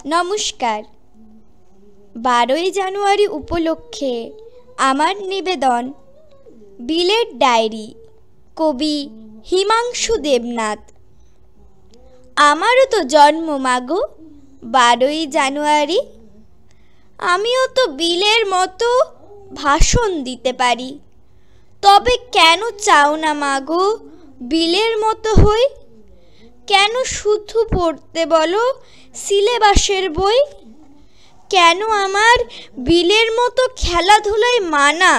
নমস্কার। 12ই জানুয়ারি উপলক্ষে আমার নিবেদন বিলের ডায়েরি, কবি হিমাংশু দেবনাথ। আমারও তো জন্ম মাগো 12ই জানুয়ারি। আমিও তো বিলের মতো ভাষণ দিতে পারি। তবে কেন চাও না মাগো বিলের মতো হই? কেন শুধু পড়তে বলো সিলেবাসের বই? কেন আমার বিলের মতো খেলাধুলায় মানা?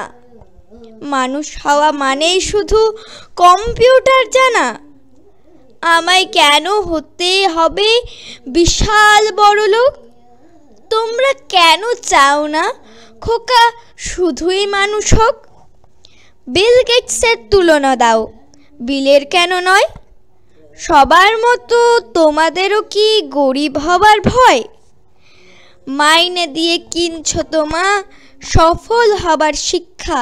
মানুষ হওয়া মানেই শুধু কম্পিউটার জানা? আমায় কেন হতে হবে বিশাল বড়লোক? তোমরা কেন চাও না খোকা শুধুই মানুষ হোক? বিল গেটসের তুলনা দাও, বিলের কেন নয়? সবার মতো তোমাদেরও কি গরিব হবার ভয়? মাইনে দিয়ে কিনছো তোমা সফল হবার শিক্ষা।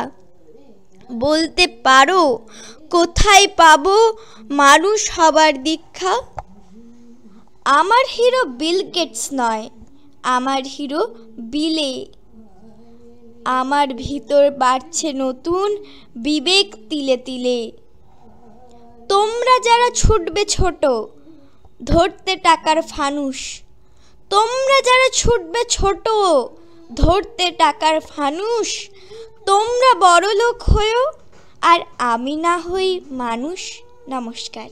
বলতে পারো কোথায় পাবো মানুষ হবার দীক্ষা? আমার হিরো বিল গেটস নয়, আমার হিরো বিলে। আমার ভিতর বাড়ছে নতুন বিবেক তিলে তিলে। তোমরা যারা ছুটবে ছোট ধরতে টাকার ফানুস, তোমরা যারা ছুটবে ছোট ধরতে টাকার ফানুস, তোমরা বড়লোক হয়েও আর আমি না হই মানুষ। নমস্কার।